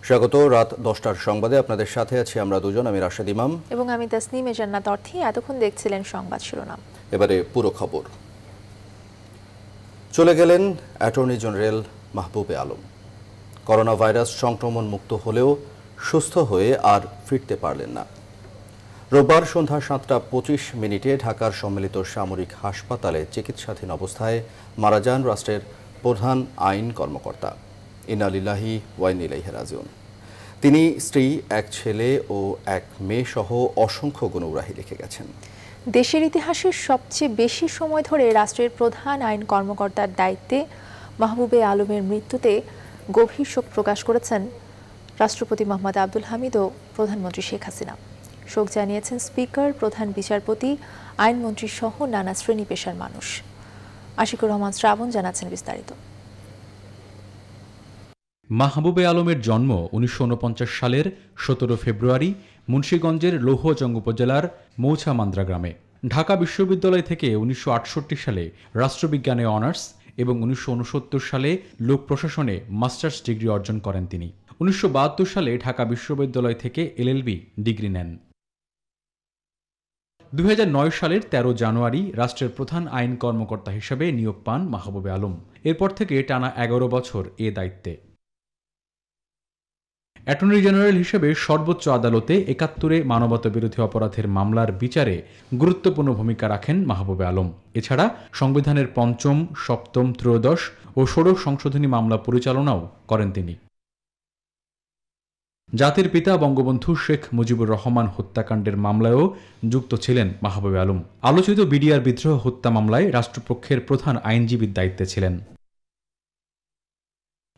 স্বাগত রাত 10টার সংবাদে আপনাদের সাথে আছি আমরা দুজন। আমি রাশেদ ইমাম এবং আমি তাসনিমে জান্নাত অর্থী। এতক্ষণ দেখছিলেন সংবাদ শিরোনাম। এবারে পুরো খবর। চলে গেলেন attorney general Mahbubey Alam. Corona virus সংক্রমণ মুক্ত হলেও সুস্থ হয়ে আর ফিরতে পারলেন না। রোববার সন্ধ্যা 7টা 25 ঢাকার সম্মিলিত সামরিক হাসপাতালে চিকিৎসাধীন অবস্থায় মারা যান রাষ্ট্রের প্রধান আইন কর্মকর্তা। ইন্না লিল্লাহি ওয়া ইন্না ইলাইহি রাজিউন। তিনি স্ত্রী, এক ছেলে ও এক মেয়ে সহ অসংখ্য গুণগ্রাহী রেখে গেছেন। দেশের ইতিহাসে সবচেয়ে বেশি সময় ধরে রাষ্ট্রের প্রধান আইন কর্মকর্তার দায়িত্বে মাহবুবে আলমের মৃত্যুতে গভীর শোক প্রকাশ করেছেন রাষ্ট্রপতি মোহাম্মদ আব্দুল হামিদ ও প্রধানমন্ত্রী শেখ হাসিনা। শোক জানিয়েছেন স্পিকার, প্রধান বিচারপতি, আইনমন্ত্রী সহ নানা শ্রেণী পেশার মানুষ। আশিকুর রহমান শ্রাবণ জানাচ্ছেন বিস্তারিত। মাহবুবে আলমের জন্ম 1949 সালের 17 ফেব্রুয়ারি মুন্সিগঞ্জের লৌহজং উপজেলার মৌছামান্দ্রা গ্রামে। ঢাকা বিশ্ববিদ্যালয় থেকে 1968 সালে রাষ্ট্রবিজ্ঞানে অনার্স এবং 1969 সালে লোক প্রশাসনে মাস্টার্স ডিগ্রি অর্জন করেন তিনি। 1972 সালে ঢাকা বিশ্ববিদ্যালয় থেকে এলএলবি ডিগ্রি নেন। 2009 সালের 13 জানুয়ারি রাষ্ট্রের প্রধান আইন কর্মকর্তা হিসেবে নিয়োগ পান মাহবুবে আলম। এরপর থেকে টানা 11 বছর এ দায়িত্বে। অ্যাটর্নি জেনারেল হিসেবে সর্বোচ্চ আদালতে 71 মানবতাবিরোধী অপরাধের মামলার বিচারে গুরুত্বপূর্ণ ভূমিকা রাখেন মাহবুবে আলম। এছাড়া সংবিধানের 5ম, 7ম, 13 ও 16 সংশোধনী মামলা পরিচালনাও করেন তিনি। জাতির পিতা বঙ্গবন্ধু শেখ মুজিবুর রহমান হত্যাকাণ্ডের মামলায়ও যুক্ত ছিলেন মাহবুবে আলম। আলোচিত বিডিআর বিদ্রোহ হত্যা মামলায় রাষ্ট্রপক্ষের প্রধান আইনজীবীর দায়িত্বে ছিলেন।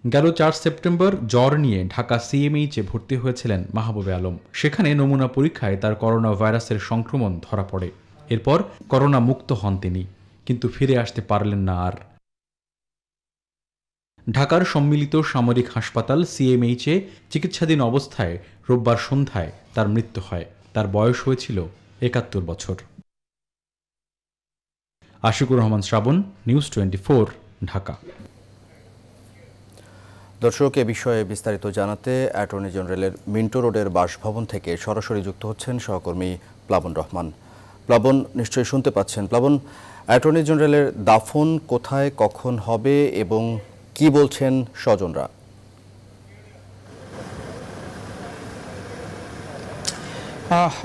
গেল 4 সেপ্টেম্বর জ্বর নিয়ে ঢাকা সিএমএইচে ভর্তি হয়েছিলেন মাহবুবে আলম। সেখানে নমুনা পরীক্ষায় তার করোনা ভাইরাসের সংক্রমণ ধরা পড়ে। এরপর করোনা মুক্ত হন তিনি, কিন্তু ফিরে আসতে পারলেন না আর। ঢাকার সম্মিলিত সামরিক হাসপাতাল সিএমএইচে চিকিৎসাধীন অবস্থায় রোববার সন্ধ্যায় তার মৃত্যু হয়। তার বয়স হয়েছিল 71 বছর। আশিকুর রহমান শ্রাবণ, নিউজ 24, ঢাকা। দর্শক, এ বিষয়ে বিস্তারিত জানাতে অ্যাটর্নি জেনারেলের মিন্টো রোডের বাসভবন থেকে সরাসরি যুক্ত হচ্ছেন সহকর্মী প্লাবন রহমান। প্লাবন, নিশ্চয়ই শুনতে পাচ্ছেন। প্লাবন, অ্যাটর্নি জেনারেলের দাফন কোথায়, কখন হবে এবং কি বলছেন স্বজনরা?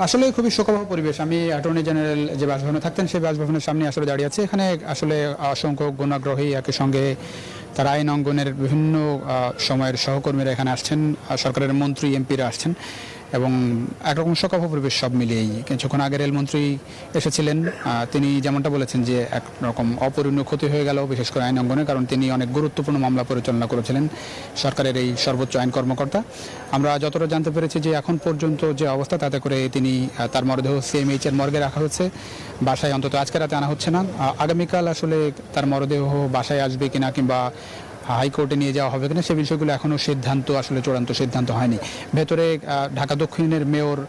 আসলে খুবই শোকবহ পরিবেশ। আমি অ্যাটর্নি জেনারেল যে বাসভবনে থাকতেন সেই বাসভবনের সামনে আসলে দাঁড়িয়ে আছি। এখানে আসলে অসংখ্য গুণাগ্রহী, একই সঙ্গে তার আইন অঙ্গনের বিভিন্ন সময়ের সহকর্মীরা এখানে আসছেন, সরকারের মন্ত্রী, এমপিরা আসছেন এবং একরকম শোকবহ পরিবেশ সব মিলিয়েই। কিছুক্ষণ আগে রেলমন্ত্রী এসেছিলেন। তিনি যেমনটা বলেছেন যে একরকম অপূরণীয় ক্ষতি হয়ে গেল, বিশেষ করে আইন অঙ্গনে, কারণ তিনি অনেক গুরুত্বপূর্ণ মামলা পরিচালনা করেছিলেন, সরকারের এই সর্বোচ্চ আইন কর্মকর্তা। আমরা যতটা জানতে পেরেছি যে এখন পর্যন্ত যে অবস্থা, তাতে করে তিনি তার মরদেহ সিএমএইচের মর্গে রাখা হচ্ছে, বাসায় অন্তত আজকে রাতে আনা হচ্ছে না। আগামীকাল আসলে তার মরদেহ বাসায় আসবে কিনা কিংবা হাইকোর্টে নিয়ে যাওয়া হবে কিনা সে বিষয়গুলো এখনও সিদ্ধান্ত, আসলে চূড়ান্ত সিদ্ধান্ত হয়নি। ভেতরে ঢাকা দক্ষিণের মেয়র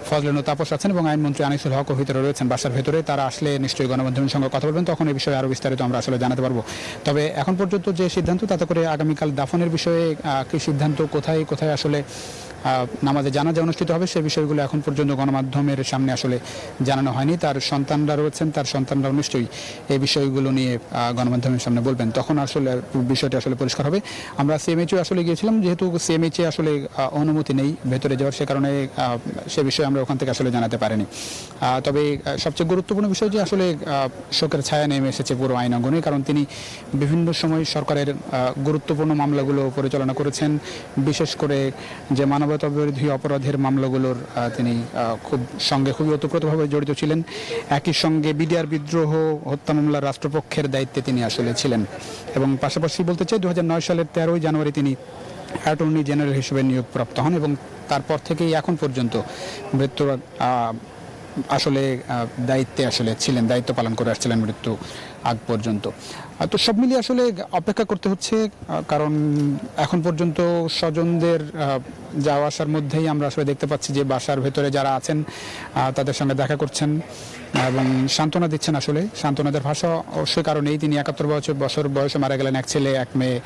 ফজলেনুর তাপস আছেন এবং আইনমন্ত্রী আনিসুল হকও ভিতরে রয়েছেন বাসার ভেতরে। তারা আসলে নিশ্চয়ই গণমাধ্যমের সঙ্গে কথা বলবেন, তখন এই বিষয়ে আরও বিস্তারিত আমরা আসলে জানাতে পারবো। তবে এখন পর্যন্ত যে সিদ্ধান্ত, তাতে করে আগামীকাল দাফনের বিষয়ে কি সিদ্ধান্ত, কোথায় কোথায় আসলে নামাজে জানাজা অনুষ্ঠিত হবে, সে বিষয়গুলো এখন পর্যন্ত গণমাধ্যমের সামনে আসলে জানানো হয়নি। তার সন্তানরা রয়েছেন, তার সন্তানরাও নিশ্চয়ই এই বিষয়গুলো নিয়ে গণমাধ্যমের সামনে বলবেন, তখন আসলে বিষয়টি আসলে পরিষ্কার হবে। আমরা সিএমএইচে আসলে গিয়েছিলাম, যেহেতু সিএমএইচে আসলে অনুমতি নেই ভেতরে যাওয়ার, সে কারণে সে বিষয়ে আমরা ওখান থেকে আসলে জানাতে পারিনি। তবে সবচেয়ে গুরুত্বপূর্ণ বিষয় যে আসলে শোকের ছায়া নেমে এসেছে পুরো আইন অঙ্গনে, কারণ তিনি বিভিন্ন সময় সরকারের গুরুত্বপূর্ণ মামলাগুলো পরিচালনা করেছেন। বিশেষ করে যে মানবতাবিরোধী অপরাধের মামলাগুলোর তিনি খুবই ওতপ্রোতভাবে জড়িত ছিলেন। একই সঙ্গে বিডিআর বিদ্রোহ হত্যা মামলার রাষ্ট্রপক্ষের দায়িত্বে তিনি আসলে ছিলেন। এবং পাশাপাশি বলতে চাই 2009 সালের 13 জানুয়ারি তিনি অ্যাটর্নি জেনারেল হিসেবে নিয়োগপ্রাপ্ত হন এবং তারপর থেকেই এখন পর্যন্ত মৃত্যুর আসলে দায়িত্বে আসলে ছিলেন, দায়িত্ব পালন করে আসছিলেন মৃত্যু আগ পর্যন্ত। তো সব মিলিয়ে আসলে অপেক্ষা করতে হচ্ছে, কারণ এখন পর্যন্ত স্বজনদের যাওয়া আসার মধ্যেই আমরা আসলে দেখতে পাচ্ছি যে বাসার ভেতরে যারা আছেন তাদের সঙ্গে দেখা করছেন এবং সান্ত্বনা দিচ্ছেন। আসলে সান্ত্বনা দেওয়ার ভাষা অবশ্যই কারণেই তিনি 71 বছর বয়সে মারা গেলেন। এক ছেলে এক মেয়ে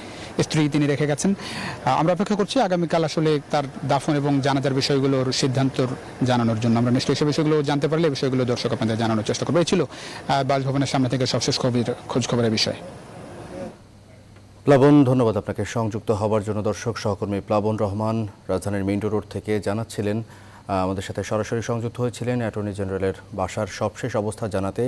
স্ত্রী তিনি রেখে গেছেন। আমরা অপেক্ষা করছি আগামীকাল আসলে তার দাফন এবং জানাজার বিষয়গুলোর সিদ্ধান্ত জানানোর জন্য। আমরা নিশ্চয়ই সে বিষয়গুলো জানতে পারলে এই বিষয়গুলো দর্শক আপনাদের জানানোর চেষ্টা করবো। এই ছিল বাসভবনের সামনে থেকে সবশেষ খোঁজ খবরের বিষয়। প্লাবন, ধন্যবাদ আপনাকে সংযুক্ত হবার জন্য। দর্শক, সহকর্মী প্লাবন রহমান রাজধানীর মিন্টো রোড থেকে জানাচ্ছিলেন, আমাদের সাথে সরাসরি সংযুক্ত হয়েছিলেন অ্যাটর্নি জেনারেলের বাসার সবশেষ অবস্থা জানাতে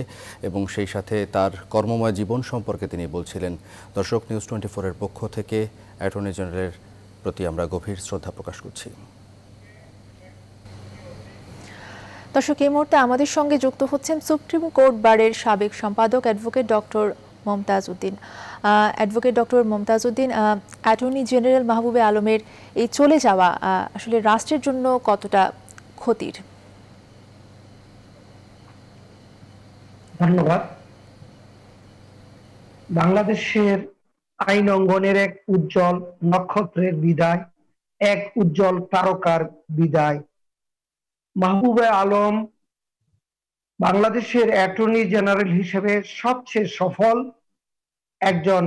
এবং সেই সাথে তার কর্মময় জীবন সম্পর্কে তিনি বলছিলেন। দর্শক, নিউজ 24-এর পক্ষ থেকে অ্যাটর্নি জেনারেলের প্রতি আমরা গভীর শ্রদ্ধা প্রকাশ করছি। দর্শক, এই মুহূর্তে আমাদের সঙ্গে যুক্ত হচ্ছেন সুপ্রিম কোর্ট বারের সাবেক সম্পাদক advocate doctor Momtaz Uddin. Advocate doctor Momtaz Uddin, attorney general Mahbubey আলমের এই চলে যাওয়া আসলে রাষ্ট্রের জন্য কতটা ক্ষতির? ধন্যবাদ। বাংলাদেশের আইন অঙ্গনের এক উজ্জ্বল নক্ষত্রের বিদায়, এক উজ্জ্বল তারকার বিদায়। মাহবুবে আলম বাংলাদেশের অ্যাটর্নি জেনারেল হিসেবে সবচেয়ে সফল একজন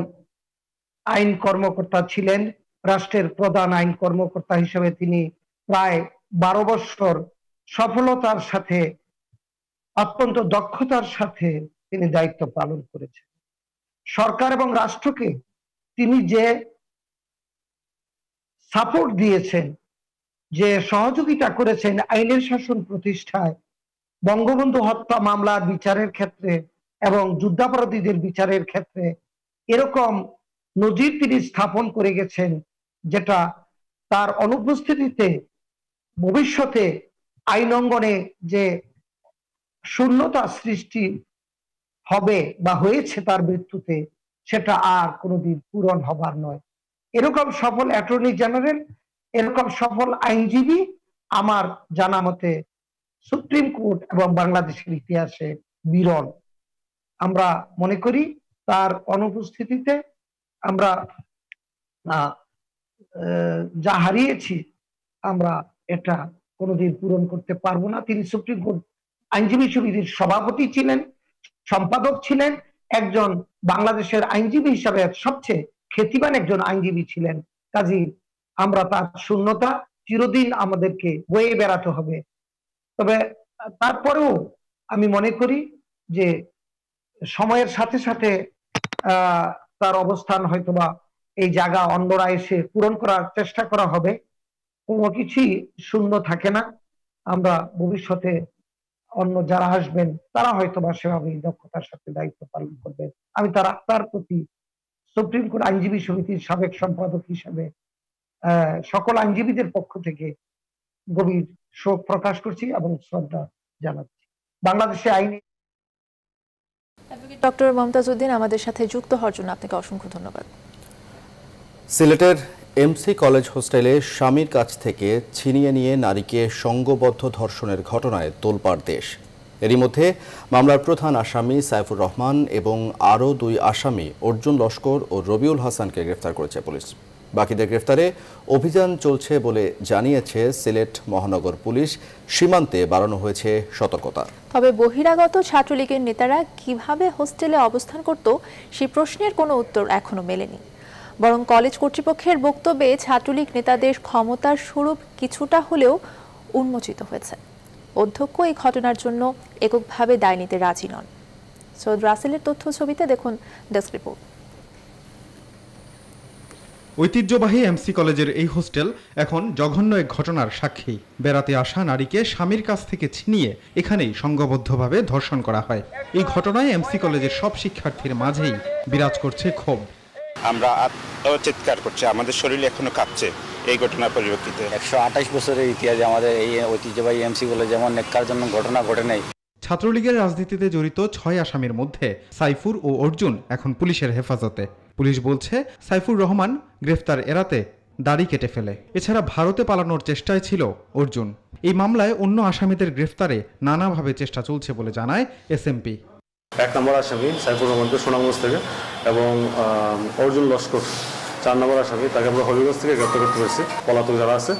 আইন কর্মকর্তা ছিলেন। রাষ্ট্রের প্রধান আইন কর্মকর্তা হিসেবে তিনি প্রায় 12 বছর সফলতার সাথে, অত্যন্ত দক্ষতার সাথে তিনি দায়িত্ব পালন করেছেন। সরকার এবং রাষ্ট্রকে তিনি যে সাপোর্ট দিয়েছেন, যে সহযোগিতা করেছেন আইনের শাসন প্রতিষ্ঠায়, বঙ্গবন্ধু হত্যা মামলার বিচারের ক্ষেত্রে এবং যুদ্ধাপরাধীদের বিচারের ক্ষেত্রে এরকম নজির তিনি স্থাপন করে গেছেন, যেটা তার অনুপস্থিতিতে ভবিষ্যতে আইন অঙ্গনে যে শূন্যতা সৃষ্টি হবে বা হয়েছে তার মৃত্যুতে, সেটা আর কোনোদিন পূরণ হবার নয়। এরকম সফল অ্যাটর্নি জেনারেল, এরকম সফল আইনজীবী আমার জানা মতে সুপ্রিম কোর্ট এবং বাংলাদেশের ইতিহাসে বিরল। আমরা মনে করি তার অনুপস্থিতিতে আমরা যা হারিয়েছি আমরা এটা কোনোদিন পূরণ করতে পারবো না। তিনি সুপ্রিম কোর্ট আইনজীবী সমিতির সভাপতি ছিলেন, সম্পাদক ছিলেন, একজন বাংলাদেশের আইনজীবী হিসাবে সবচেয়ে খ্যাতিমান একজন আইনজীবী ছিলেন। কাজী আমরা তার শূন্যতা চিরদিন আমাদেরকে বয়ে বেড়াতে হবে। তবে তারপরেও আমি মনে করি যে সময়ের সাথে সাথে তার অবস্থান হয়তোবা এই জায়গা অন্যরা এসে পূরণ করার চেষ্টা করা হবে। কোনো কিছুই শূন্য থাকে না। আমরা ভবিষ্যতে অন্য যারা আসবেন তারা হয়তোবা সেভাবে দক্ষতার সাথে দায়িত্ব পালন করবেন। আমি তার আত্মার প্রতি সুপ্রিম কোর্ট আইনজীবী সমিতির সাবেক সম্পাদক হিসেবে সকল আইনজীবীদের পক্ষ থেকে গভীর শোক প্রকাশ করছি এবং শ্রদ্ধা জানাচ্ছি। বাংলাদেশে আইনে ডক্টর মমতাজ উদ্দিন আমাদের সাথে যুক্ত হওয়ার জন্য আপনাকে অসংখ্য ধন্যবাদ। সিলেটের এমসি কলেজ হোস্টেলে স্বামীর কাছ থেকে ছিনিয়ে নিয়ে নারীকে সংঘবদ্ধ ধর্ষণের ঘটনায় তোলপাড় দেশ। এরই মধ্যে মামলার প্রধান আসামি সাইফুর রহমান এবং আরও 2 আসামি অর্জুন লস্কর ও রবিউল হাসানকে গ্রেফতার করেছে পুলিশ। বাকিদের গ্রেফতারে অভিযান চলছে বলে জানিয়েছে সিলেট মহানগর পুলিশ। সীমান্তে বাড়ানো হয়েছে সতর্কতা। তবে বহিরাগত ছাত্রলীগের নেতারা কিভাবে হোস্টেলে অবস্থান করত সেই প্রশ্নের কোনো উত্তর এখনো মেলেনি। বরং কলেজ কর্তৃপক্ষের বক্তব্যে ছাত্রলীগ নেতাদের ক্ষমতার স্বরূপ কিছুটা হলেও উন্মোচিত হয়েছে। অধ্যক্ষ এই ঘটনার জন্য এককভাবে দায় নিতে রাজি নন। সৈয়দ রাসেলের তথ্য ছবিতে দেখুন ডেস্ক রিপোর্ট। ঐতিহ্যবাহী এমসি কলেজের এই হোস্টেল এখন জঘন্য এক ঘটনার সাক্ষী। বেড়াতে আসা নারীকে স্বামীর কাছ থেকে ছিনিয়ে এখানেই সংঘবদ্ধভাবে ধর্ষণ করা হয়। এই ঘটনায় এমসি কলেজের সব শিক্ষার্থীর মাঝেই বিরাজ করছে ক্ষোভ। আমরা চিৎকার করছি, আমাদের শরীর এখনো কাঁপছে এই ঘটনার পরিপ্রেক্ষিতে। 128 বছরের ইতিহাসে আমাদের এই ঐতিহ্যবাহী এমসি কলেজ যেমন নেককারজনক ঘটনা ঘটে নাই। ছাত্রলীগের রাজনীতিতে জড়িত 6 আসামির মধ্যে সাইফুর ও অর্জুন এখন পুলিশের হেফাজতে। পুলিশ বলছে সাইফুর রহমান গ্রেফতার এড়াতে দাড়ি কেটে ফেলে। এছাড়া ভারতে পালানোর চেষ্টায় ছিল অর্জুন। এই মামলায় অন্য আসামিদের গ্রেফতারে নানাভাবে চেষ্টা চলছে বলে জানায় এসএমপি। 1 নম্বর আসামি সাইফুর রহমানকে সুনামগঞ্জ থেকে এবং অর্জুন লস্কর 4 নম্বর আসামি তাকে আমরা হবিগঞ্জ থেকে গ্রেপ্তার করতে পেরেছি। পলাতক যারা আছে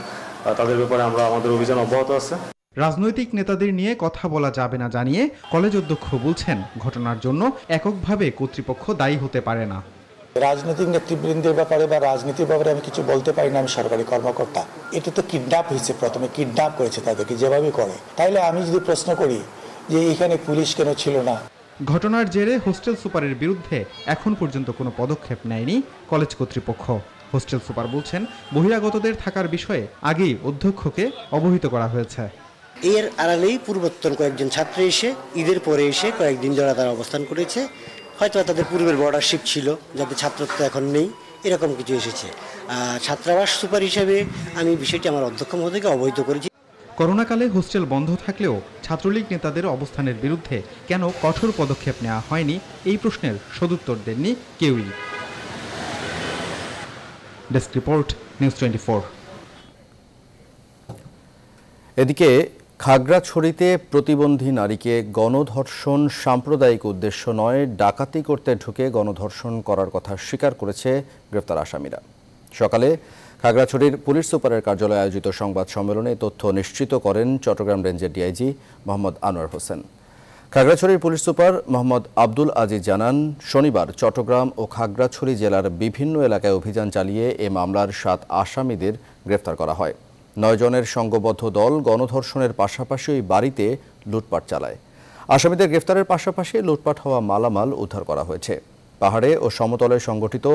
তাদের ব্যাপারে আমাদের অভিযান অব্যাহত আছে। রাজনৈতিক নেতাদের নিয়ে কথা বলা যাবে না জানিয়ে কলেজ অধ্যক্ষ বলছেন, ঘটনার জন্য এককভাবে কর্তৃপক্ষ দায়ী হতে পারে না। রাজনৈতিক নেতৃবৃন্দের ব্যাপারে বা রাজনীতির ব্যাপারে আমি কিছু বলতে পারি না, আমি সরকারি কর্মকর্তা। এটা তো কিডন্যাপ হয়েছে, প্রথমে কিডন্যাপ করেছে তাদেরকে যেভাবে করে। তাইলে আমি যদি প্রশ্ন করি যে এখানে পুলিশ কেন ছিল না। ঘটনার জেরে হোস্টেল সুপারের বিরুদ্ধে এখন পর্যন্ত কোনো পদক্ষেপ নেয়নি কলেজ কর্তৃপক্ষ। হোস্টেল সুপার বলছেন, বহিরাগতদের থাকার বিষয়ে আগেই অধ্যক্ষকে অবহিত করা হয়েছে। এর আড়ালেই পূর্বতন কয়েকজন ছাত্র এসে ঈদের পরে এসে কয়েকদিন ধরে তারা অবস্থান করেছে। হয়তো তাদের পূর্বের বর্ডারশিপ ছিল, যাতে ছাত্রত্ব এখন নেই, এরকম কিছু এসেছে। ছাত্রাবাস সুপার হিসেবে আমি বিষয়টি আমার অধ্যক্ষ মহোদয়কে অবহিত করেছি। করোনাকালে হোস্টেল বন্ধ থাকলেও ছাত্রলীগ নেতাদের অবস্থানের বিরুদ্ধে কেন কঠোর পদক্ষেপ নেওয়া হয়নি, এই প্রশ্নের সদুত্তর দেননি কেউই। Desk report, news 24। এদিকে খাগড়াছড়িতে প্রতিবন্ধী নারীকে গণধর্ষণ সাম্প্রদায়িক উদ্দেশ্য নয়, ডাকাতি করতে ঢুকে গণধর্ষণ করার কথা স্বীকার করেছে গ্রেপ্তার আসামিরা। সকালে খাগড়াছড়ির পুলিশ সুপারের কার্যালয়ে আয়োজিত সংবাদ সম্মেলনে তথ্য নিশ্চিত করেন চট্টগ্রাম রেঞ্জের ডিআইজি মোহাম্মদ আনোয়ার হোসেন। খাগড়াছড়ির পুলিশ সুপার মোহাম্মদ আব্দুল আজিজ জানান, শনিবার চট্টগ্রাম ও খাগড়াছড়ি জেলার বিভিন্ন এলাকায় অভিযান চালিয়ে এ মামলার 7 আসামিদের গ্রেফতার করা হয়। 9 জনের সংঘবদ্ধ দল গণধর্ষণের পাশাপাশি ওই বাড়িতে লুটপাট চালায়। আসামিদের গ্রেফতারের পাশাপাশি লুটপাট হওয়া মালামাল উদ্ধার করা হয়েছে। পাহাড়ে ও সমতলে সংগঠিত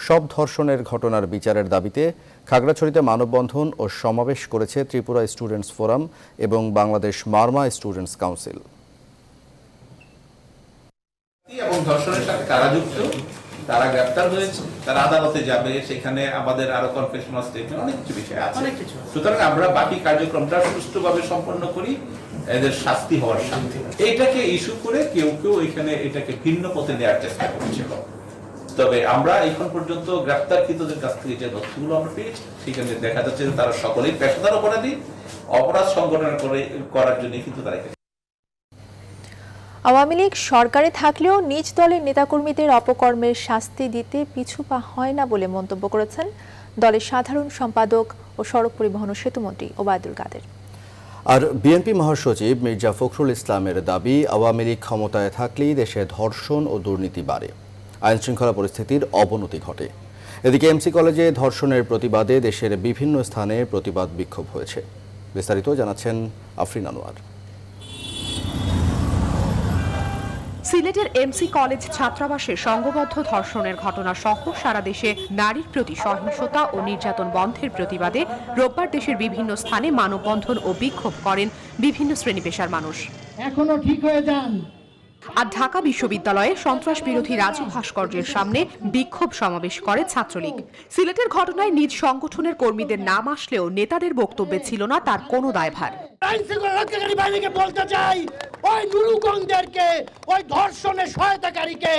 সব ধর্ষণের ঘটনার বিচারের দাবিতে খাগড়াছড়িতে মানববন্ধন ও সমাবেশ করেছে ত্রিপুরা স্টুডেন্টস ফোরাম এবং বাংলাদেশ মারমা স্টুডেন্টস কাউন্সিল। এবং ধর্ষণের সাথে কারা যুক্ত, তারা গ্রেফতার হয়েছে, তারা আদালতে যাবে, সেখানে আমাদের আরো কনফেশনাল স্টেটমেন্ট অনেক কিছু বিষয় আছে। সুতরাং আমরা বাকি কার্যক্রমটা সুষ্ঠুভাবে সম্পন্ন করি, এদের শাস্তি হওয়ার সাথে। এটাকে ইস্যু করে কেউ কেউ এখানে এটাকে ভিন্ন পথে নেওয়ার চেষ্টা করছিল। তবে আমরা এখন পর্যন্ত গ্রেফতারকৃতদের কাছ থেকে যে তথ্যগুলো আমরা পেয়েছি, সেখানে দেখা যাচ্ছে যে তারা সকলেই পেশাদার অপরাধী, অপরাধ সংগঠন করার জন্য কিন্তু তারা। আওয়ামী লীগ সরকারে থাকলেও নিজ দলের নেতাকর্মীদের অপকর্মের শাস্তি দিতে পিছু পা হয় না বলে মন্তব্য করেছেন দলের সাধারণ সম্পাদক ও সড়ক পরিবহন ও সেতুমন্ত্রী ওবায়দুল কাদের। আর বিএনপি মহাসচিব মির্জা ফখরুল ইসলামের দাবি, আওয়ামী লীগ ক্ষমতায় থাকলেই দেশে ধর্ষণ ও দুর্নীতি বাড়ে, আইনশৃঙ্খলা পরিস্থিতির অবনতি ঘটে। এদিকে এমসি কলেজে ধর্ষণের প্রতিবাদে দেশের বিভিন্ন স্থানে প্রতিবাদ বিক্ষোভ হয়েছে। বিস্তারিত জানাচ্ছেন আফরিন আনোয়ার। সিলেটের এমসি কলেজ ছাত্রাবাসে সংঘবদ্ধ ধর্ষণের ঘটনা সহ সারা দেশে নারীর প্রতি সহিংসতা ও নির্যাতন বন্ধের প্রতিবাদে রোববার দেশের বিভিন্ন স্থানে মানববন্ধন ও বিক্ষোভ করেন বিভিন্ন শ্রেণী পেশার মানুষ। এখনো ঠিক হয়ে যান। আর ঢাকা বিশ্ববিদ্যালয়ে সন্ত্রাস বিরোধী রাজু ভাস্কর্যের সামনে বিক্ষোভ সমাবেশ করে ছাত্রলীগ। সিলেটের ঘটনায় নিজ সংগঠনের কর্মীদের নাম আসলেও নেতাদের বক্তব্যে ছিল না তার কোনো দায়ভার। বলতে চাই, ওই নুরুগঞ্জদেরকে, ওই ধর্ষণের সহায়তাকারীকে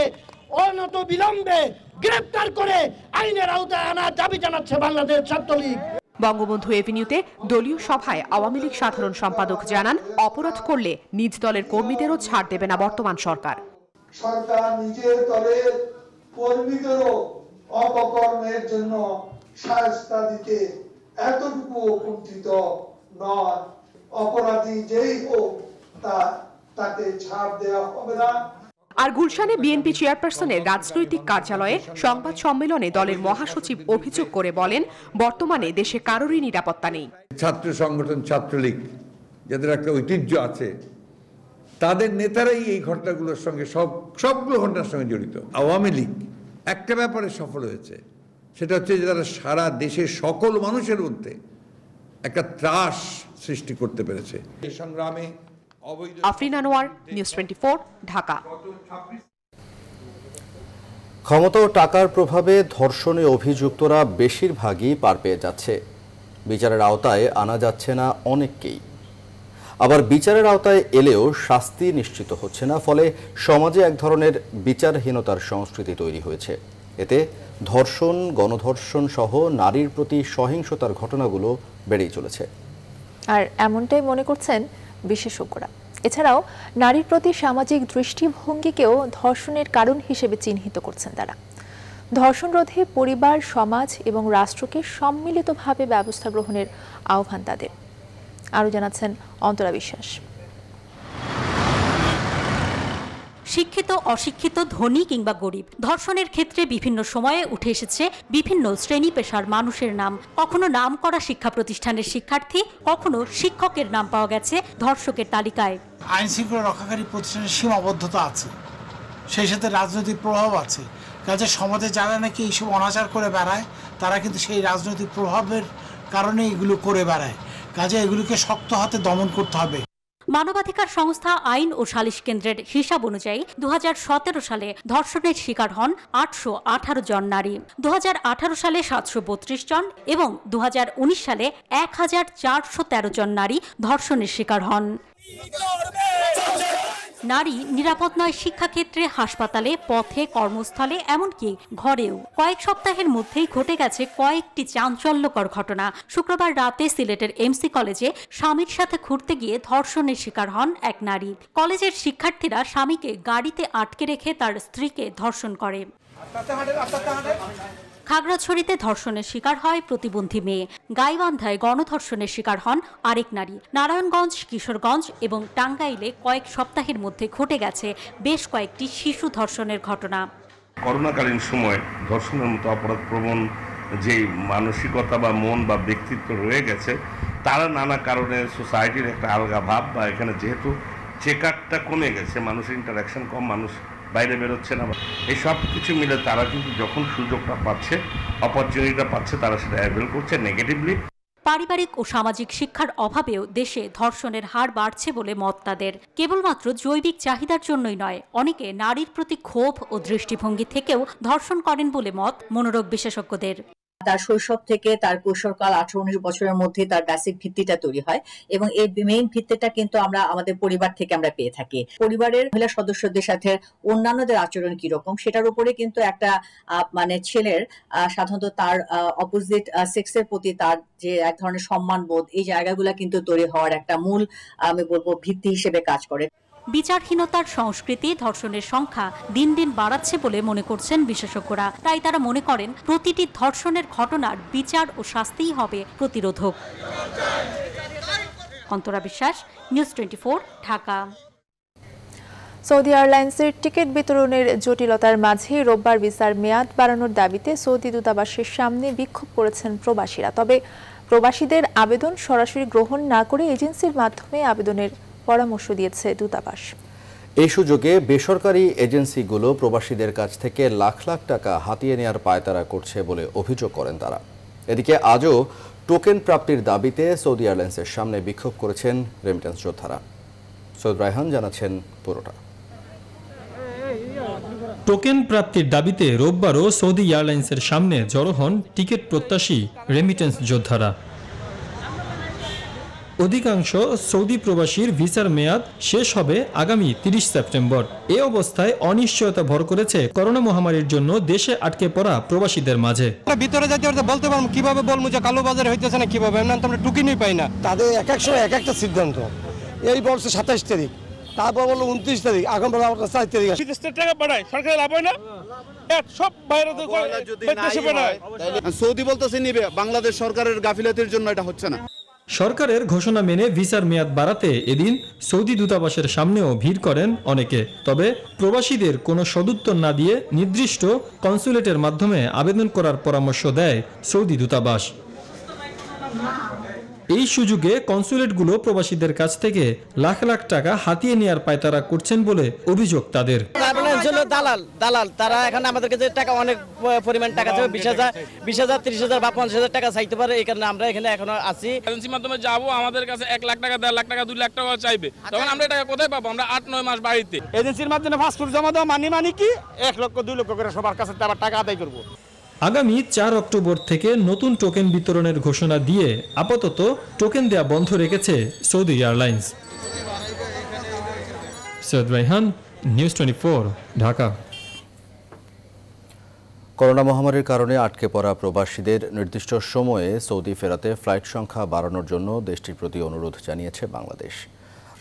অনত বিলম্বে গ্রেফতার করে আইনের আওতায় আনার দাবি জানাচ্ছে বাংলাদেশ ছাত্রলীগ। বঙ্গবন্ধু এভিনিউতে দলীয় সভায় আওয়ামী লীগ সাধারণ সম্পাদক জানান, অপরাধ করলে নিজ দলের কর্মীদেরও ছাড় দেবে না বর্তমান সরকার। সরকার নিজের দলের কর্মীদেরও অপকর্মের জন্য শাস্তি দিতে এতটুকু কুণ্ঠিত নয়। অপরাধী যেই হোক তাকে ছাড় দেওয়া হবে না। আর গুলশানে বিএনপি চেয়ারপারসনের রাজনৈতিক কার্যালয়ে সংবাদ সম্মেলনে দলের মহাসচিব অভিযোগ করে বলেন, বর্তমানে দেশে কারোরই নিরাপত্তা নেই। ছাত্র সংগঠন ছাত্রলীগ যাদের একটা ঐতিহ্য আছে, তাদের নেতারাই এই ঘটনাগুলোর সঙ্গে সবগুলো ঘটনার সঙ্গে জড়িত। আওয়ামী লীগ একটা ব্যাপারে সফল হয়েছে, সেটা হচ্ছে যে তারা সারা দেশের সকল মানুষের মধ্যে একটা ত্রাস সৃষ্টি করতে পেরেছে। এই সংগ্রামে আফরিন আনোয়ার, নিউজ 24, ঢাকা। ক্ষমতা ও টাকার প্রভাবে ধর্ষণে অভিযুক্তরা বেশিরভাগই পার পেয়ে যাচ্ছে, বিচারের আওতায় আনা যাচ্ছে না অনেককেই। আবার বিচারের আওতায় এলেও শাস্তি নিশ্চিত হচ্ছে না, ফলে সমাজে এক ধরনের বিচারহীনতার সংস্কৃতি তৈরি হয়েছে। এতে ধর্ষণ, গণধর্ষণ সহ নারীর প্রতি সহিংসতার ঘটনাগুলো বেড়েই চলেছে। আর এমনটাই মনে করছেন বিশেষজ্ঞরা। এছাড়াও নারীর প্রতি সামাজিক দৃষ্টিভঙ্গিকেও ধর্ষণের কারণ হিসেবে চিহ্নিত করছেন তারা। ধর্ষণ রোধে পরিবার, সমাজ এবং রাষ্ট্রকে সম্মিলিতভাবে ব্যবস্থা গ্রহণের আহ্বান তাদের। আরও জানাচ্ছেন অন্তরা বিশ্বাস। শিক্ষিত, অশিক্ষিত, ধনী কিংবা গরিব, ধর্ষণের ক্ষেত্রে বিভিন্ন সময়ে উঠে এসেছে বিভিন্ন শ্রেণী পেশার মানুষের নাম। কখনো নাম করা শিক্ষা প্রতিষ্ঠানের শিক্ষার্থী, কখনো শিক্ষকের নাম পাওয়া গেছে ধর্ষকের তালিকায়। আইন শৃঙ্খলা রক্ষাকারী প্রতিষ্ঠানের সীমাবদ্ধতা আছে, সেই সাথে রাজনৈতিক প্রভাব আছে। কাজে সমাজে যারা নাকি এইসব অনাচার করে বেড়ায়, তারা কিন্তু সেই রাজনৈতিক প্রভাবের কারণে এগুলো করে বেড়ায়। কাজে এগুলোকে শক্ত হাতে দমন করতে হবে। মানবাধিকার সংস্থা আইন ও সালিশ কেন্দ্রের হিসাব অনুযায়ী 2017 সালে ধর্ষণের শিকার হন 818 জন নারী, 2018 সালে 732 জন এবং 2019 সালে 1413 জন নারী ধর্ষণের শিকার হন। নারী নিরাপদ নয় শিক্ষাক্ষেত্রে, হাসপাতালে, পথে, কর্মস্থলে, এমনকি ঘরেও। কয়েক সপ্তাহের মধ্যেই ঘটে গেছে কয়েকটি চাঞ্চল্যকর ঘটনা। শুক্রবার রাতে সিলেটের এমসি কলেজে স্বামীর সাথে ঘুরতে গিয়ে ধর্ষণের শিকার হন এক নারী। কলেজের শিক্ষার্থীরা স্বামীকে গাড়িতে আটকে রেখে তার স্ত্রীকে ধর্ষণ করে। খাগড়াছড়িতে ধর্ষণের শিকার হয় প্রতিবন্ধী মেয়ে। গাইবান্ধায় গণধর্ষণের শিকার হন আরেক নারী। নারায়ণগঞ্জ, কিশোরগঞ্জ এবং টাঙ্গাইলে কয়েক সপ্তাহের মধ্যে ঘটে গেছে বেশ কয়েকটি শিশু ধর্ষণের ঘটনা। করোনাকালীন সময় ধর্ষণের মতো অপরাধ প্রবণ যে মানসিকতা বা মন বা ব্যক্তিত্ব রয়ে গেছে, তারা নানা কারণে সোসাইটির একটা আলগা ভাব বা এখানে যেহেতু চেকআপটা কমে গেছে, মানুষের ইন্টারাকশন কম, মানুষ বাইরে বেরোচ্ছে না, এই সব কিছু মিলে তারা কিন্তু যখন সুযোগটা পাচ্ছে, অপরচুনিটিটা পাচ্ছে, তারা সেটা অ্যাভেল করছে নেগেটিভলি। পারিবারিক ও সামাজিক শিক্ষার অভাবেও দেশে ধর্ষণের হার বাড়ছে বলে মত তাদের। কেবলমাত্র জৈবিক চাহিদার জন্যই নয়, অনেকে নারীর প্রতি ক্ষোভ ও দৃষ্টিভঙ্গি থেকেও ধর্ষণ করেন বলে মত মনোরোগ বিশেষজ্ঞদের। তার শৈশব থেকে তার কৈশোরকাল 18-19 বছরের মধ্যে তার বেসিক ভিত্তিটা তৈরি হয় এবং এই মেইন ভিত্তিটা কিন্তু আমরা আমাদের পরিবার থেকে আমরা পেয়ে থাকি। পরিবারের মহিলা সদস্যদের সাথে অন্যান্যদের আচরণ কিরকম সেটার উপরে কিন্তু একটা মানে ছেলের সাধারণত তার অপোজিট সেক্সের প্রতি তার যে এক ধরনের সম্মান বোধ, এই জায়গাগুলো কিন্তু তৈরি হওয়ার একটা মূল আমি বলবো ভিত্তি হিসেবে কাজ করে। বিচারহীনতার সংস্কৃতি ধর্ষণের সংখ্যা দিন দিন বাড়াচ্ছে বলে মনে করছেন বিশেষজ্ঞরা। তাই তারা মনে করেন প্রতিটি ধর্ষণের ঘটনার বিচার ও শাস্তিই হবে প্রতিরোধক। অন্তরা বিশ্বাস, নিউজ 24, ঢাকা। সৌদি এয়ারলাইন্সের টিকিট বিতরণের জটিলতার মাঝে রোববার ভিসার মেয়াদ বাড়ানোর দাবিতে সৌদি দূতাবাসের সামনে বিক্ষোভ করেছেন প্রবাসীরা। তবে প্রবাসীদের আবেদন সরাসরি গ্রহণ না করে এজেন্সির মাধ্যমে আবেদনের পরামর্শ দিয়েছে দূতাবাস। এই সুযোগে বেসরকারি এজেন্সিগুলো প্রবাসীদের কাছ থেকে লাখ লাখ টাকা হাতিয়ে নেওয়ার পায়তারা করছে বলে অভিযোগ করেন তারা। এদিকে আজও টোকেন প্রাপ্তির দাবিতে সৌদি এয়ারলাইন্সের সামনে বিক্ষোভ করেছেন রেমিটেন্স যোদ্ধারা। সৈয়দ রায়হান জানাচ্ছেন পুরোটা। টোকেন প্রাপ্তির দাবিতে রোববারও সৌদি এয়ারলাইন্সের সামনে জড়ো হন টিকিট প্রত্যাশী রেমিটেন্স যোদ্ধারা। অধিকাংশ সৌদি প্রবাসীর ভিসার মেয়াদ শেষ হবে আগামী 30 সেপ্টেম্বর। এ অবস্থায় অনিশ্চয়তা ভর করেছে করোনা মহামারীর জন্য দেশে আটকে পড়া প্রবাসীদের মাঝে। ভিতরে যাইতে বলতে পারবো কিভাবে বলবো যে কালো বাজার হইতেছে না কিভাবে, আমরা টুকিনই পাই না। তাদের এক এক সময় এক একটা সিদ্ধান্ত। এই বলছে 27 তারিখ, তারপর বললো 29 তারিখ, এখন বলো 4 তারিখ। টাকা বাড়ায় সরকারের লাভ হয় না, সব বাইরে সৌদি বলতেছে নিবে, বাংলাদেশ সরকারের গাফিলতির জন্য এটা হচ্ছে না। সরকারের ঘোষণা মেনে ভিসার মেয়াদ বাড়াতে এদিন সৌদি দূতাবাসের সামনেও ভিড় করেন অনেকে। তবে প্রবাসীদের কোনো সদুত্তর না দিয়ে নির্দিষ্ট কনসুলেটের মাধ্যমে আবেদন করার পরামর্শ দেয় সৌদি দূতাবাস। এই সুযোগে কনসুলেটগুলো প্রবাসীদের কাছ থেকে লাখ লাখ টাকা হাতিয়ে নেওয়ার পায়তারা করছেন বলে অভিযোগ তাদের। দালাল তারা এখন আমাদের কাছে টাকা অনেক পরিমাণ টাকা চাইবে, 20,000, 20,000, 30,000 বা 50,000 টাকা চাইতে পারে। এই কারণে আমরা এখানে এখনো আছি। এজেন্সির মাধ্যমে যাবো, আমাদের কাছে 1 লাখ টাকা, 1.5 লাখ টাকা, 2 লাখ টাকা চাইবে, তখন আমরা টাকা কোথায় পাবো? আমরা 8-9 মাস বাড়িতে। এজেন্সির মাধ্যমে পাসপোর্ট জমা দেওয়া মানে কি 1 লক্ষ 2 লক্ষ করে সবার কাছে আবার টাকা আদায় করবো। আগামী 4 অক্টোবর থেকে নতুন টোকেন বিতরণের ঘোষণা দিয়ে আপাতত টোকেন দেয়া বন্ধ রেখেছে Saudi airlines. Syed Raihan, news 24, Dhaka. Corona মহামারীর কারণে আটকে পড়া প্রবাসীদের নির্দিষ্ট সময়ে সৌদি ফেরাতে ফ্লাইট সংখ্যা বাড়ানোর জন্য দেশটির প্রতি অনুরোধ জানিয়েছে বাংলাদেশ।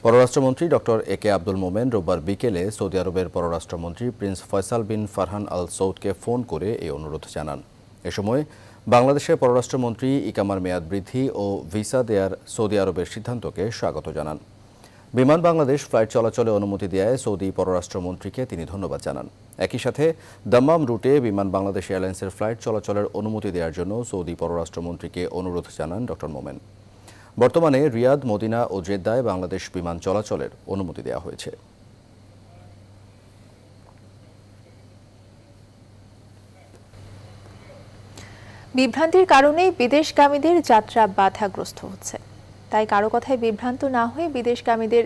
পররাষ্ট্রমন্ত্রী ডক্টর একে আব্দুল মোমেন রোববার বিকেলে সৌদি আরবের পররাষ্ট্রমন্ত্রী প্রিন্স ফয়সাল বিন ফারহান আল সৌদকে ফোন করে এই অনুরোধ জানান। এ সময় বাংলাদেশের পররাষ্ট্রমন্ত্রী ইকামার মেয়াদ বৃদ্ধি ও ভিসা দেয়ার সৌদি আরবের সিদ্ধান্তকে স্বাগত জানান। বিমান বাংলাদেশ ফ্লাইট চলাচলে অনুমতি দেয়ায় সৌদি পররাষ্ট্রমন্ত্রীকে তিনি ধন্যবাদ জানান। একই সাথে দাম্মাম রুটে বিমান বাংলাদেশ এয়ারলাইন্সের ফ্লাইট চলাচলের অনুমতি দেওয়ার জন্য সৌদি পররাষ্ট্রমন্ত্রীকে অনুরোধ জানান ডক্টর মোমেন। বর্তমানে রিয়াদ, মদিনা ও জেদ্দায় বাংলাদেশ বিমান চলাচলের অনুমতি দেওয়া হয়েছে। বিভ্রান্তির কারণেই বিদেশগামীদের যাত্রা বাধাগ্রস্ত হচ্ছে। তাই কারো কথায় বিভ্রান্ত না হয়ে বিদেশগামীদের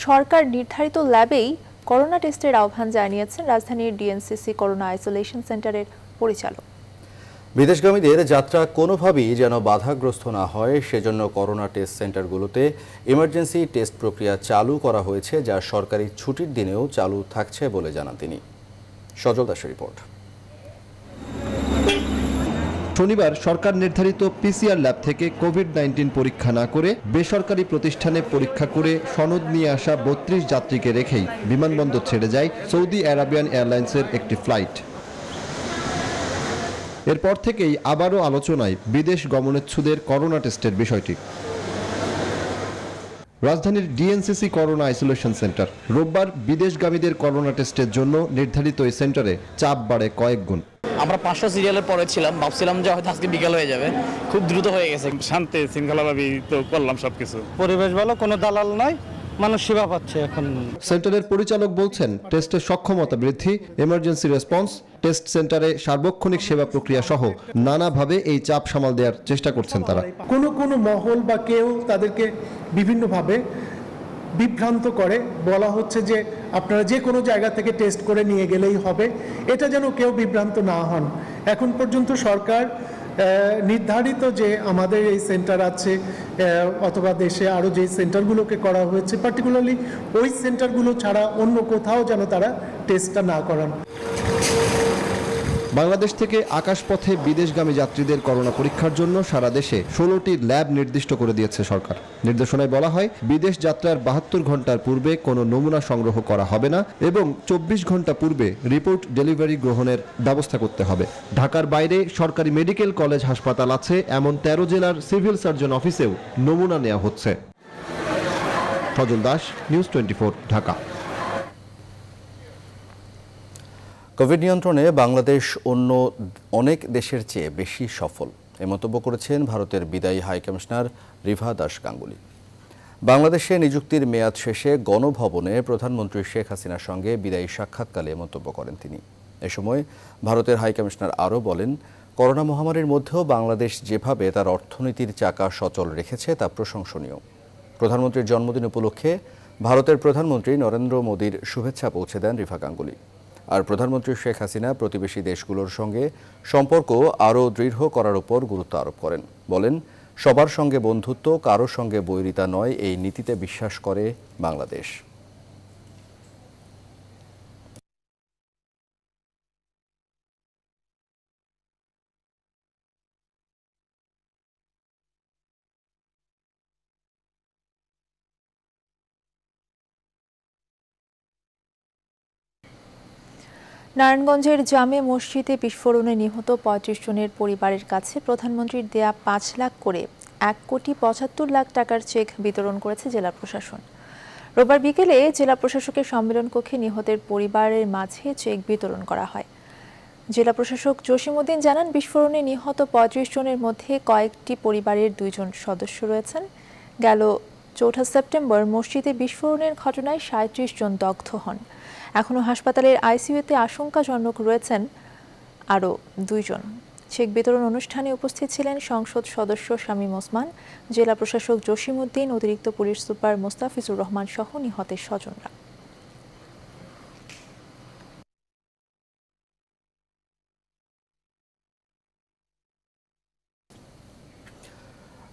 সরকার নির্ধারিত ল্যাবেই করোনা টেস্টের আহ্বান জানিয়েছেন রাজধানীর ডিএনসিসি করোনা আইসোলেশন সেন্টারের পরিচালক। বিদেশগামীদের যাত্রা কোনোভাবেই যেন বাধাগ্রস্ত না হয় সেজন্য করোনা টেস্ট সেন্টারগুলোতে ইমার্জেন্সি টেস্ট প্রক্রিয়া চালু করা হয়েছে, যা সরকারি ছুটির দিনেও চালু থাকছে বলে জানান তিনি। সজল দাসের রিপোর্ট। শনিবার সরকার নির্ধারিত পিসিআর ল্যাব থেকে কোভিড-19 পরীক্ষা না করে বেসরকারি প্রতিষ্ঠানে পরীক্ষা করে সনদ নিয়ে আসা 32 যাত্রীকে রেখেই বিমানবন্দর ছেড়ে যায় সৌদি আরাবিয়ান এয়ারলাইন্সের একটি ফ্লাইট। এরপর থেকেই আবারও আলোচনায় বিদেশ গমনেচ্ছুদের করোনা টেস্টের বিষয়টি। রাজধানীর ডিএনসিসি করোনা আইসোলেশন সেন্টার রোববার বিদেশগামীদের করোনা টেস্টের জন্য নির্ধারিত এই সেন্টারে চাপ বাড়ে কয়েক গুণ। আমরা 500 সিরিয়ালের পরে ছিলাম, ভাবছিলাম যে হয়তো আজকে বিকাল হয়ে যাবে, খুব দ্রুত হয়ে গেছে। শান্তি শৃঙ্খলাভাবে তো করলাম সবকিছু। পরিবেশ ভালো, কোনো দালাল নাই, মানুষ সেবা পাচ্ছে। এখন সেন্টারের পরিচালক বলছেন, টেস্টের সক্ষমতা বৃদ্ধি, এমার্জেন্সি রেসপন্স, টেস্ট সেন্টারে সার্বক্ষণিক সেবা প্রক্রিয়া সহ নানাভাবে এই চাপ সামাল দেওয়ার চেষ্টা করছেন তারা। কোনো মহল বা কেউ তাদেরকে বিভিন্নভাবে বিভ্রান্ত করে বলা হচ্ছে যে আপনারা যে কোনো জায়গা থেকে টেস্ট করে নিয়ে গেলেই হবে, এটা যেন কেউ বিভ্রান্ত না হন। এখন পর্যন্ত সরকার নির্ধারিত যে আমাদের এই সেন্টার আছে অথবা দেশে আরও যে সেন্টারগুলোকে করা হয়েছে, পার্টিকুলারলি ওই সেন্টারগুলো ছাড়া অন্য কোথাও যেন তারা টেস্টটা না করান। বাংলাদেশ থেকে আকাশপথে বিদেশগামী যাত্রীদের করোনা পরীক্ষার জন্য সারা দেশে 16টি ল্যাব নির্দিষ্ট করে দিয়েছে সরকার। নির্দেশনায় বলা হয়, বিদেশ যাত্রার 72 ঘন্টার পূর্বে কোনো নমুনা সংগ্রহ করা হবে না এবং 24 ঘন্টা পূর্বে রিপোর্ট ডেলিভারি গ্রহণের ব্যবস্থা করতে হবে। ঢাকার বাইরে সরকারি মেডিকেল কলেজ হাসপাতাল আছে এমন 13 জেলার সিভিল সার্জন অফিসেও নমুনা নেওয়া হচ্ছে। সজল দাস, নিউজ 24, ঢাকা। কোভিড নিয়ন্ত্রণে বাংলাদেশ অন্য অনেক দেশের চেয়ে বেশি সফল, এ মন্তব্য করেছেন ভারতের বিদায়ী হাইকমিশনার রিভা দাস গাঙ্গুলি। বাংলাদেশে নিযুক্তির মেয়াদ শেষে গণভবনে প্রধানমন্ত্রী শেখ হাসিনার সঙ্গে বিদায়ী সাক্ষাৎকালে মন্তব্য করেন তিনি। এ সময় ভারতের হাইকমিশনার আরও বলেন, করোনা মহামারীর মধ্যেও বাংলাদেশ যেভাবে তার অর্থনীতির চাকা সচল রেখেছে তা প্রশংসনীয়। প্রধানমন্ত্রীর জন্মদিন উপলক্ষে ভারতের প্রধানমন্ত্রী নরেন্দ্র মোদীর শুভেচ্ছা পৌঁছে দেন রিভা গাঙ্গুলি। আর প্রধানমন্ত্রী শেখ হাসিনা প্রতিবেশী দেশগুলোর সঙ্গে সম্পর্ক আরও দৃঢ় করার উপর গুরুত্ব আরোপ করেন। বলেন, সবার সঙ্গে বন্ধুত্ব, কারো সঙ্গে বৈরিতা নয়, এই নীতিতে বিশ্বাস করে বাংলাদেশ। নারায়ণগঞ্জের জামে মসজিদে বিস্ফোরণে নিহত 35 জনের পরিবারের কাছে প্রধানমন্ত্রীর দেয়া 5 লাখ করে 1,75,00,000 টাকার চেক বিতরণ করেছে জেলা প্রশাসন। রোববার বিকেলে জেলা প্রশাসকের সম্মেলন কক্ষে নিহতের পরিবারের মাঝে চেক বিতরণ করা হয়। জেলা প্রশাসক জসিমউদ্দিন জানান, বিস্ফোরণে নিহত 35 জনের মধ্যে কয়েকটি পরিবারের 2 জন সদস্য রয়েছেন। গেল 4 সেপ্টেম্বর মসজিদে বিস্ফোরণের ঘটনায় 37 জন দগ্ধ হন। এখনও হাসপাতালের আইসিইউতে আশঙ্কাজনক রয়েছেন আরও 2 জন। চেক বিতরণ অনুষ্ঠানে উপস্থিত ছিলেন সংসদ সদস্য শামীম ওসমান, জেলা প্রশাসক জসিমউদ্দিন, অতিরিক্ত পুলিশ সুপার মোস্তাফিজুর রহমান সহ নিহতের স্বজনরা।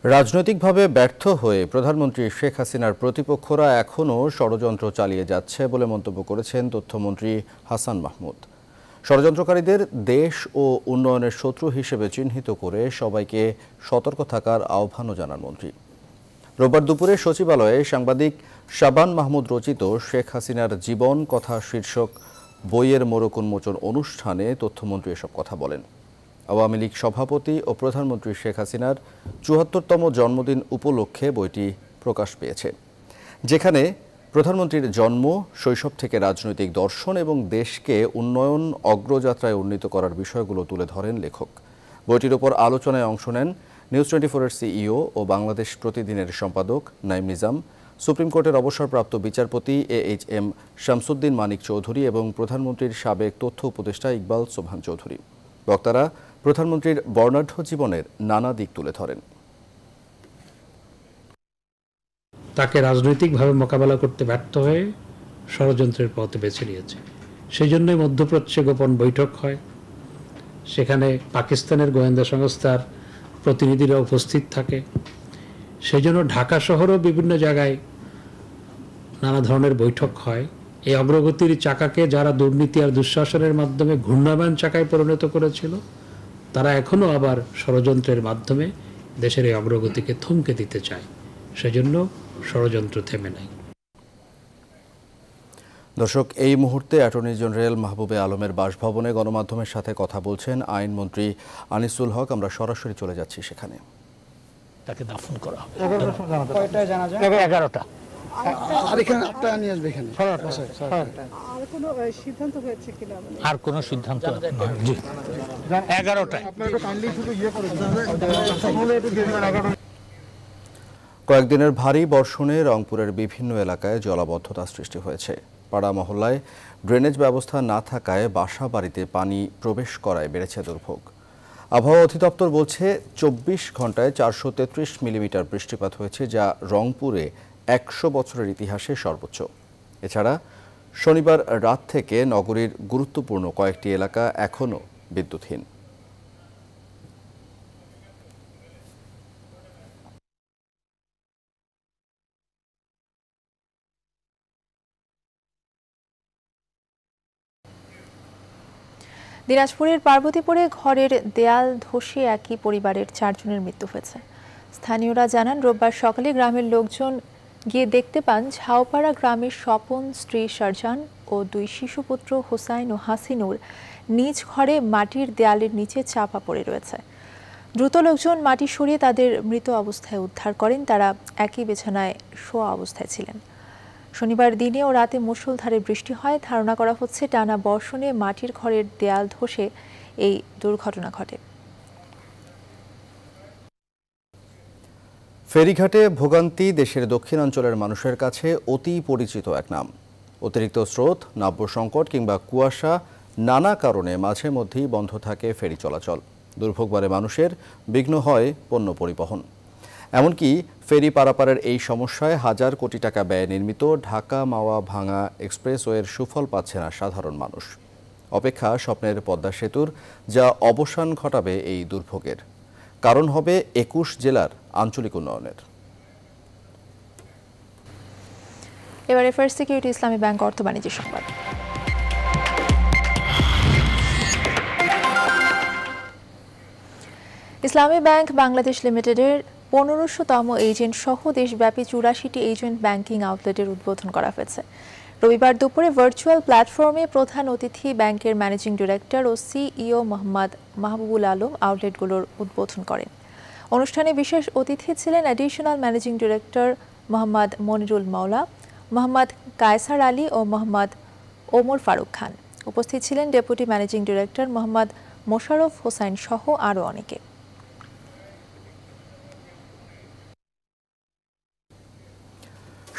রাজনৈতিকভাবে ব্যর্থ হয়ে প্রধানমন্ত্রী শেখ হাসিনার প্রতিপক্ষরা এখনও ষড়যন্ত্র চালিয়ে যাচ্ছে বলে মন্তব্য করেছেন তথ্যমন্ত্রী হাসান মাহমুদ। ষড়যন্ত্রকারীদের দেশ ও উন্নয়নের শত্রু হিসেবে চিহ্নিত করে সবাইকে সতর্ক থাকার আহ্বানও জানান মন্ত্রী। রোববার দুপুরে সচিবালয়ে সাংবাদিক শাবান মাহমুদ রচিত শেখ হাসিনার জীবন কথা শীর্ষক বইয়ের মোড়ক উন্মোচন অনুষ্ঠানে তথ্যমন্ত্রী এসব কথা বলেন। আওয়ামী লীগ সভাপতি ও প্রধানমন্ত্রী শেখ হাসিনার ৭৪তম জন্মদিন উপলক্ষে বইটি প্রকাশ পেয়েছে, যেখানে প্রধানমন্ত্রীর জন্ম, শৈশব থেকে রাজনৈতিক দর্শন এবং দেশকে উন্নয়ন অগ্রযাত্রায় উন্নীত করার বিষয়গুলো তুলে ধরেন লেখক। বইটির ওপর আলোচনায় অংশ নেন নিউজ 24-এর সিইও ও বাংলাদেশ প্রতিদিনের সম্পাদক নাইম নিজাম, সুপ্রিম কোর্টের অবসরপ্রাপ্ত বিচারপতি AHM শামসুদ্দিন মানিক চৌধুরী এবং প্রধানমন্ত্রীর সাবেক তথ্য উপদেষ্টা ইকবাল সোবহান চৌধুরী। বক্তারা প্রধানমন্ত্রীর বর্ণাঢ্য জীবনের নানা দিক তুলে ধরেন। তাকে রাজনৈতিকভাবে মোকাবেলা করতে ব্যর্থ হয়ে ষড়যন্ত্রের পথে বেছে নিয়েছে। সেই জন্যই মধ্যপ্রাচ্যে গোপন বৈঠক হয়, সেখানে পাকিস্তানের গোয়েন্দা সংস্থার প্রতিনিধিরা উপস্থিত থাকে। সেই জন্য ঢাকা শহরও বিভিন্ন জায়গায় নানা ধরনের বৈঠক হয়। এই অগ্রগতির চাকাকে যারা দুর্নীতি আর দুঃশাসনের মাধ্যমে ঘূর্ণায়মান চাকায় পরিণত করেছিল, তারা এখনও আবার ষড়যন্ত্রের মাধ্যমে দেশের এই অগ্রগতিকে থমকে দিতে চায়। সেজন্য ষড়যন্ত্র থেমে নাই। দর্শক, এই মুহূর্তে অ্যাটর্নি জেনারেল মাহবুবে আলমের বাসভবনে গণমাধ্যমের সাথে কথা বলছেন আইনমন্ত্রী আনিসুল হক। আমরা সরাসরি চলে যাচ্ছি সেখানে। তাকে দাফন করা হবে। 11টা। আর এখানে আপনারা নিয়ে আসবে এখানে। আর কোনো সিদ্ধান্ত হয়েছে কিনা? আর কোনো সিদ্ধান্ত জি 11টায়। আপনারা একটু কাইন্ডলি শুধু ইয়ে করে দিন। কয়েকদিনের ভারী বর্ষণে রংপুরের বিভিন্ন এলাকায় জলাবদ্ধতা সৃষ্টি হয়েছে। পাড়া মহল্লায় ড্রেনেজ ব্যবস্থা না থাকায় বাসা বাড়িতে পানি প্রবেশ করায় বেড়েছে দুর্ভোগ। আবহাওয়া অধিদপ্তর বলছে 24 ঘন্টায় 433 মিলিমিটার বৃষ্টিপাত হয়েছে, যা রংপুরে 100 বছরের ইতিহাসে সর্বোচ্চ। এছাড়া শনিবার রাত থেকে নগরীর গুরুত্বপূর্ণ কয়েকটি এলাকা এখনও বিদ্যুৎহীন। দিনাজপুরের পার্বতীপুরে ঘরের দেয়াল ধসে একই পরিবারের 4 জনের মৃত্যু হয়েছে। স্থানীয়রা জানান, রোববার সকালে গ্রামের লোকজন গিয়ে দেখতে পান ঝাউপাড়া গ্রামের স্বপন, স্ত্রী শারজান ও 2 শিশুপুত্র হোসাইন ও হাসিনুর নিজ ঘরে মাটির দেয়ালের নিচে চাপা পড়ে রয়েছে। দ্রুত লোকজন মাটি সরিয়ে তাদের মৃত অবস্থায় উদ্ধার করেন। তারা একই বিছানায় শোয়া অবস্থায় ছিলেন। শনিবার দিনে ও রাতে মুষলধারে বৃষ্টি হয়। ধারণা করা হচ্ছে টানা বর্ষণে মাটির ঘরের দেয়াল ধসে এই দুর্ঘটনা ঘটে। ফেরিঘাটে ভোগান্তি দেশের দক্ষিণাঞ্চলের মানুষের কাছে অতি পরিচিত এক নাম। অতিরিক্ত স্রোত, নাব্য সংকট কিংবা কুয়াশা, নানা কারণে মাঝে মধ্যেই বন্ধ থাকে ফেরি চলাচল। দুর্ভোগ বাড়ে মানুষের, বিঘ্ন হয় পণ্য পরিবহন। এমনকি ফেরি পারাপারের এই সমস্যায় হাজার কোটি টাকা ব্যয়ে নির্মিত ঢাকা মাওয়া ভাঙা এক্সপ্রেসওয়ের সুফল পাচ্ছে না সাধারণ মানুষ। অপেক্ষা স্বপ্নের পদ্মা সেতুর, যা অবসান ঘটাবে এই দুর্ভোগের। কারণ হবে 21 জেলার আঞ্চলিক উন্নয়নের। এবারে ফার্স্ট সিকিউরিটি ইসলামী ব্যাংক অর্থ বাণিজ্য সংবাদ। ইসলামী ব্যাংক বাংলাদেশ লিমিটেডের 1500তম এজেন্ট সহ দেশব্যাপী 84টি এজেন্ট ব্যাংকিং আউটলেটের উদ্বোধন করা হয়েছে। রবিবার দুপুরে ভার্চুয়াল প্ল্যাটফর্মে প্রধান অতিথি ব্যাংকের ম্যানেজিং ডিরেক্টর ও সিইও মোহাম্মদ মাহবুবুল আলম আউটলেটগুলোর উদ্বোধন করেন। অনুষ্ঠানে বিশেষ অতিথি ছিলেন additional managing director Mohammad Monirul মাওলা, মোহাম্মদ কায়সার আলী ও মোহাম্মদ ওমর ফারুক খান। উপস্থিত ছিলেন deputy managing director Mohammad Mosharraf Hossain সহ আরও অনেকে।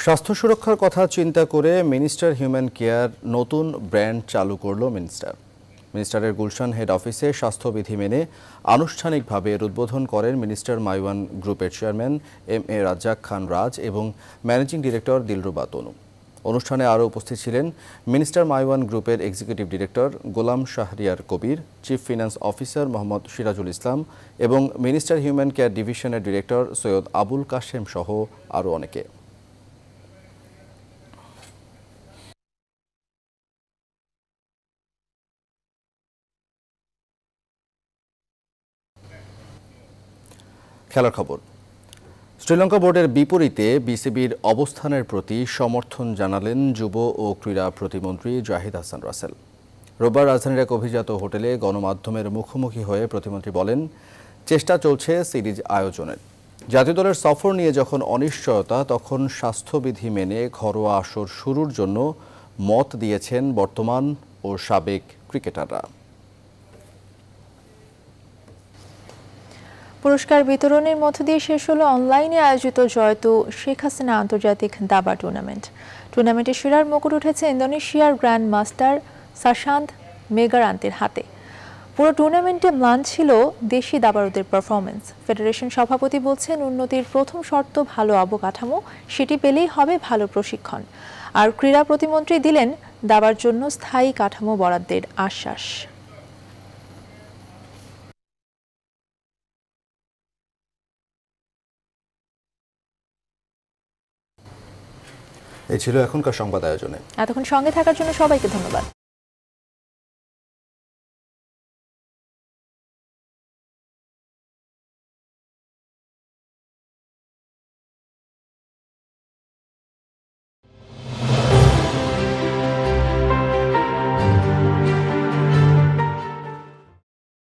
স্বাস্থ্য সুরক্ষার কথা চিন্তা করে মিনিস্টার হিউম্যান কেয়ার নতুন ব্র্যান্ড চালু করল মিনিস্টারের গুলশান হেড অফিসে স্বাস্থ্যবিধি মেনে আনুষ্ঠানিকভাবে এর উদ্বোধন করেন মিনিস্টার মাইওয়ান গ্রুপের চেয়ারম্যান MA রাজ্জাক খান রাজ এবং ম্যানেজিং ডিরেক্টর দিলরুবা তনু। অনুষ্ঠানে আরও উপস্থিত ছিলেন মিনিস্টার মাইওয়ান গ্রুপের executive director Golam Shahriar Kabir, chief finance officer Mohammad Sirajul Islam এবং মিনিস্টার হিউম্যান কেয়ার ডিভিশনের ডিরেক্টর সৈয়দ আবুল কাশেম সহ আরও অনেকে। খেলার খবর। শ্রীলঙ্কা বোর্ডের বিপরীতে বিসিবির অবস্থানের প্রতি সমর্থন জানালেন যুব ও ক্রীড়া প্রতিমন্ত্রী জাহিদ হাসান রাসেল। রোববার রাজধানীর এক অভিজাত হোটেলে গণমাধ্যমের মুখোমুখি হয়ে প্রতিমন্ত্রী বলেন, চেষ্টা চলছে সিরিজ আয়োজনের। জাতীয় দলের সফর নিয়ে যখন অনিশ্চয়তা, তখন স্বাস্থ্যবিধি মেনে ঘরোয়া আসর শুরুর জন্য মত দিয়েছেন বর্তমান ও সাবেক ক্রিকেটাররা। পুরস্কার বিতরণের মধ্য দিয়ে শেষ হলো অনলাইনে আয়োজিত জয়তু শেখ হাসিনা আন্তর্জাতিক দাবা টুর্নামেন্ট। টুর্নামেন্টে সেরার মুকুট উঠেছে ইন্দোনেশিয়ার গ্র্যান্ড মাস্টার সাশান্ত মেগারান্তের হাতে। পুরো টুর্নামেন্টে ম্লান ছিল দেশি দাবাড়ুদের পারফরমেন্স। ফেডারেশন সভাপতি বলছেন, উন্নতির প্রথম শর্ত ভালো অবকাঠামো, সেটি পেলেই হবে ভালো প্রশিক্ষণ। আর ক্রীড়া প্রতিমন্ত্রী দিলেন দাবার জন্য স্থায়ী কাঠামো বরাদ্দের আশ্বাস। এই ছিল এখনকার সংবাদ আয়োজনে। এতক্ষণ সঙ্গে থাকার জন্য সবাইকে ধন্যবাদ।